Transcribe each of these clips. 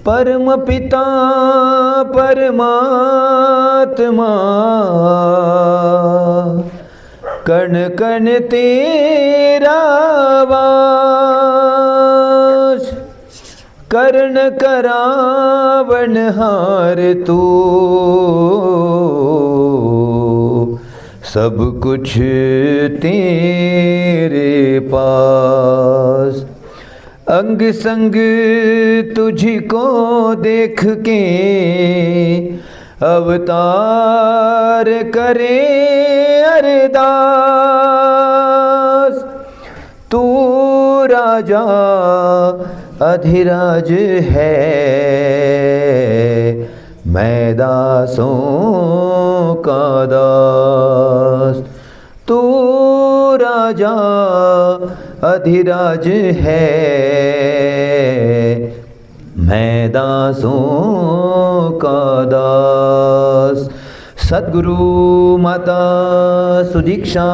परमपिता परमात्मा कण कण तेरा वास, कर्ण करावन हार तू, सब कुछ तेरे पास। अंग संग तुझको देख के अवतार करे अरदास, तू राजा अधिराज है, मैं दासों का दास। तू राजा अधिराज है, मैं दासों का दास। सद्गुरु माता सुदीक्षा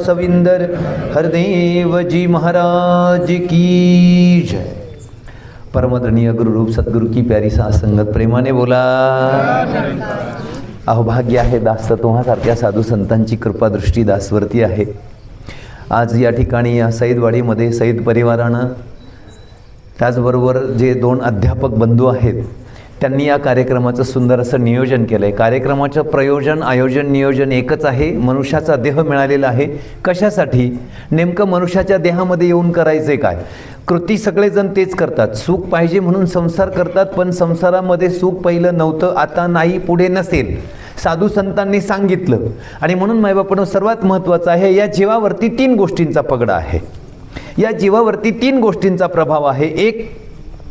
सविंदर हरदेव जी महाराज की जय। परमदरणीय गुरु रूप सद्गुरु की प्यारी साथ संगत प्रेमाने बोला। अहोभाग्य आहे दास तुम्हासारख्या साधू संतांची कृपा दृष्टी दासवरती आहे। आज या ठिकाणी या सईदवाडीमध्ये सईद परिवारानं त्याचबरोबर जे 2 अध्यापक बंधू आहेत त्यांनी या कार्यक्रमाचं सुंदर असं नियोजन केलं आहे। कार्यक्रमाचं प्रयोजन आयोजन नियोजन एकच आहे। मनुष्याचा देह मिळालेला आहे कशासाठी? नेमकं मनुष्याच्या देहामध्ये येऊन करायचे काय? कृती सगळेजण तेच करतात। सुख पाहिजे म्हणून संसार करतात, पण संसारामध्ये सुख पहिलं नव्हतं, आता नाही, पुढे नसेल, साधू संतांनी सांगितलं। आणि म्हणून मायबापांनो सर्वात महत्त्वाचं आहे, या जीवावरती 3 गोष्टींचा पगडा आहे। या जीवावरती 3 गोष्टींचा प्रभाव आहे। एक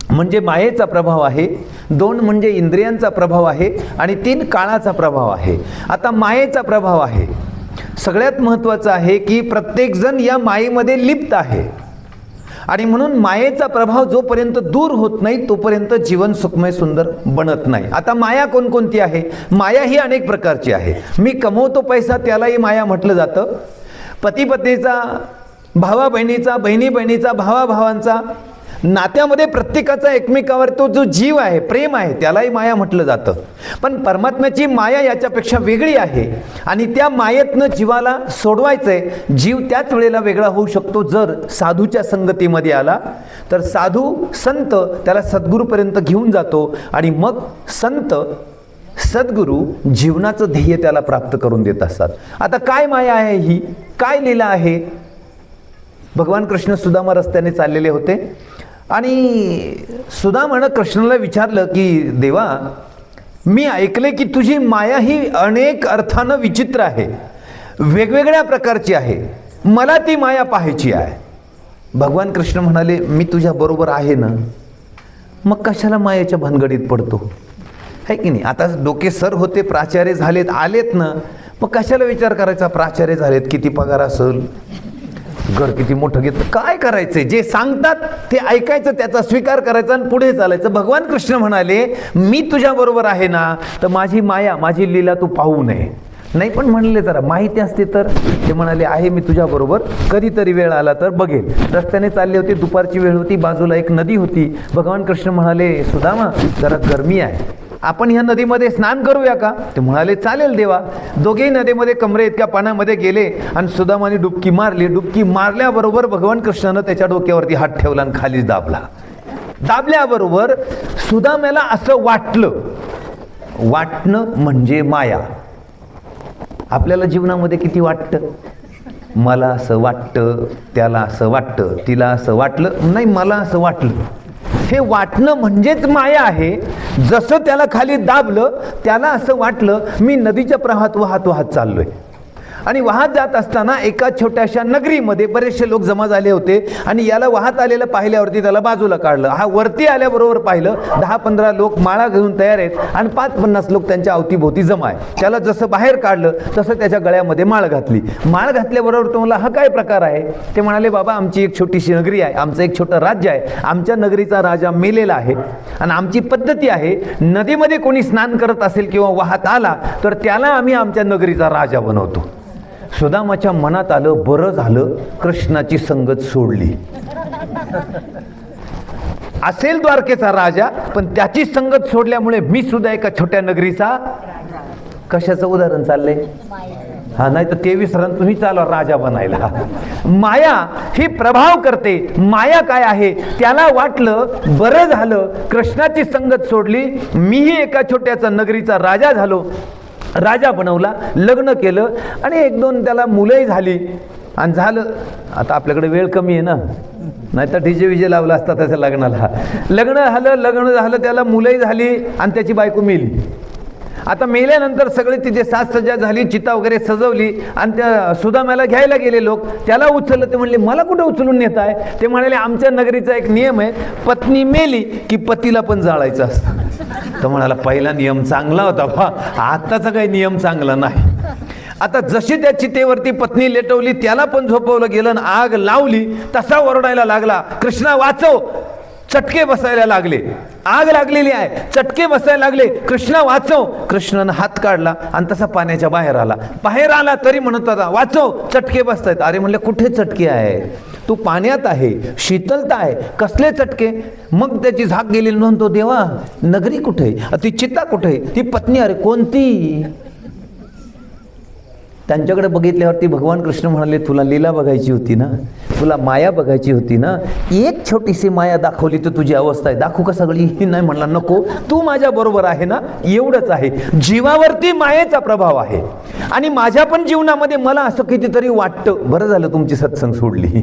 म्हणजे मायेचा प्रभाव आहे, 2 म्हणजे इंद्रियांचा प्रभाव आहे आणि 3 काळाचा प्रभाव आहे। आता मायेचा प्रभाव आहे, सगळ्यात महत्त्वाचं आहे की प्रत्येकजण या मायेमध्ये लिप्त आहे आणि म्हणून मायेचा प्रभाव जोपर्यंत दूर होत नाही तोपर्यंत जीवन सुखमय सुंदर बनत नाही। आता माया कोणकोणती आहे? माया ही अनेक प्रकारची आहे। मी कमवतो पैसा त्यालाही माया म्हटलं जातं। पती पत्नीचा, भावा बहिणीचा, बहिणी बहिणीचा, भावा भावांचा, नात्यामध्ये प्रत्येकाचा एकमेकावर तो जो जीव आहे, प्रेम आहे, त्यालाही माया म्हटलं जातं। पण परमात्म्याची माया याच्यापेक्षा वेगळी आहे आणि त्या मायेतनं जीवाला सोडवायचंय। जीव त्याच वेळेला वेगळा होऊ शकतो जर साधूच्या संगतीमध्ये आला तर साधू संत त्याला सद्गुरूपर्यंत घेऊन जातो आणि मग संत सद्गुरू जीवनाचं ध्येय त्याला प्राप्त करून देत असतात। आता काय माया आहे ही? काय लीला आहे? भगवान कृष्ण सुदामा रस्त्याने चाललेले होते आणि सुदामानं कृष्णाला विचारलं की देवा, मी ऐकले की तुझी माया ही अनेक अर्थानं विचित्र आहे, वेगवेगळ्या प्रकारची आहे, मला ती माया पाहायची आहे। भगवान कृष्ण म्हणाले, मी तुझ्या बरोबर आहे ना, मग कशाला मायेच्या भानगडीत पडतो? है की नाही? आता डोके सर होते, प्राचार्य झालेत, आलेत ना, मग कशाला विचार करायचा? प्राचार्य झालेत, किती पगार असेल, घर किती मोठं घेतलं, काय करायचंय? जे सांगतात ते ऐकायचं, त्याचा स्वीकार करायचा आणि पुढे चालायचं। भगवान कृष्ण म्हणाले, मी तुझ्या बरोबर आहे ना, तर माझी माया, माझी लीला तू पाहू नये। नाही पण म्हणले जरा माहिती असते तर? ते म्हणाले, आहे मी तुझ्या बरोबर, कधीतरी वेळ आला तर बघेल। रस्त्याने चालले होते, दुपारची वेळ होती, बाजूला एक नदी होती। भगवान कृष्ण म्हणाले, सुदामा जरा गरमी आहे, आपण ह्या नदीमध्ये स्नान करूया का? ते म्हणाले, चालेल देवा। दोघेही नदीमध्ये कमरे इतक्या पाण्यामध्ये गेले आणि सुदामाने डुबकी मारली। डुबकी मारल्याबरोबर भगवान कृष्णानं त्याच्या डोक्यावरती हात ठेवला आणि खाली दाबला। दाबल्याबरोबर सुदामाला असं वाटलं, वाटणं म्हणजे माया। आपल्याला जीवनामध्ये किती वाटतं? मला असं वाटतं, त्याला असं वाटतं, तिला असं वाटलं, नाही मला असं वाटलं। हे वाटणं म्हणजेच माया आहे। जसं त्याला खाली दाबलं, त्याला असं वाटलं मी नदीच्या प्रवाहात वाहत वाहत चाललोय आणि वाहत जात असताना एका छोट्याशा नगरीमध्ये बरेचसे लोक जमा झाले होते आणि याला वाहत आलेलं पाहिल्यावरती त्याला बाजूला काढलं। हा वरती आल्याबरोबर पाहिलं 10-15 लोक माळा घेऊन तयार आहेत आणि 5-50 लोक त्यांच्या अवतीभोवती जमा आहे। त्याला जसं बाहेर काढलं तसं त्याच्या गळ्यामध्ये माळ घातली। माळ घातल्याबरोबर तो मला, हा काय प्रकार आहे? ते म्हणाले, बाबा आमची एक छोटीशी नगरी आहे, आमचं एक छोटं राज्य आहे, आमच्या नगरीचा राजा मेलेला आहे आणि आमची पद्धती आहे, नदीमध्ये कोणी स्नान करत असेल किंवा वाहत आला तर त्याला आम्ही आमच्या नगरीचा राजा बनवतो। सुदामाच्या मनात आलं, बरं झालं कृष्णाची संगत सोडली। असेल द्वारकेचा राजा, पण त्याची संगत सोडल्यामुळे मी सुद्धा एका छोट्या नगरीचा, कशाचं उदाहरण चाललंय? हा, नाही तर 23 रन तुम्ही चालवा राजा बनायला. माया ही प्रभाव करते. माया काय आहे? त्याला वाटलं बरं झालं कृष्णाची संगत सोडली, मीही एका छोट्याचा नगरीचा राजा झालो, राजा बनवला, लग्न केलं आणि 1-2 त्याला मुलंही झाली आणि झालं. आता आपल्याकडे वेळ कमी आहे ना, नाही तर डीजे विजे लावला असता त्याच्या लग्नाला. लग्न झालं, त्याला मुलंही झाली आणि त्याची बायको मेली. आता मेल्यानंतर सगळे तिचे साजसज्जा झाली, चिता वगैरे सजवली आणि त्या सुदाम्याला घ्यायला गेले लोक. त्याला उचललं. ते म्हणले मला कुठं उचलून नेत आहे? ते म्हणाले आमच्या नगरीचा एक नियम आहे, पत्नी मेली की पतीला पण जाळायचं असतं. तर म्हणाला पहिला नियम चांगला होता बा, आताचा काही नियम चांगला नाही. आता जशी त्या चितेवरती पत्नी लेटवली, त्याला पण झोपवलं गेलं आणि आग लावली. तसा ओरडायला लागला, कृष्णा वाचव. चटके बसायला लागले, आग लागलेली आहे, चटके बसायला लागले, कृष्णा वाचव. कृष्णानं हात काढला आणि तसा पाण्याच्या बाहेर आला तरी म्हणत होता वाचव, चटके बसतायत. अरे म्हणले कुठे चटके आहे? तू पाण्यात आहे, शीतलता आहे, कसले चटके? मग त्याची झाक गेली. म्हणतो देवा नगरी कुठे? ती चिता कुठे? ती पत्नी अरे कोणती? त्यांच्याकडे बघितल्यावरती भगवान कृष्ण म्हणाले तुला लीला बघायची होती ना, तुला माया बघायची होती ना, एक छोटीशी माया दाखवली तर तुझी अवस्था आहे. दाखवू का सगळी? नाही म्हणला नको, तू माझ्या बरोबर आहे ना, एवढंच आहे. जीवावरती मायेचा प्रभाव आहे आणि माझ्या पण जीवनामध्ये मला असं कितीतरी वाटतं, बरं झालं तुमची सत्संग सोडली,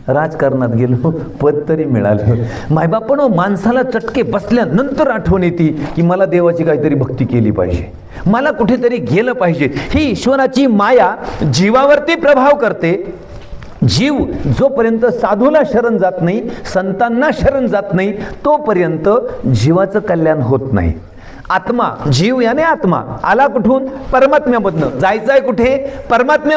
राजकारणात गेलो, पद तरी मिळालं. मायबापानं माणसाला चटके बसल्यानंतर आठवण येते की मला देवाची काहीतरी भक्ती केली पाहिजे, मला कुठेतरी गेलं पाहिजे. ही ईश्वराची माया जीवावरती प्रभाव करते. जीव जोपर्यंत साधूला शरण जात नाही, संतांना शरण जात नाही, तोपर्यंत जीवाचं कल्याण होत नाही. आत्मा, जीव याने आत्मा आला कुठून? परमात्म्यामधनं. जायचं आहे कुठे? परमात्म्या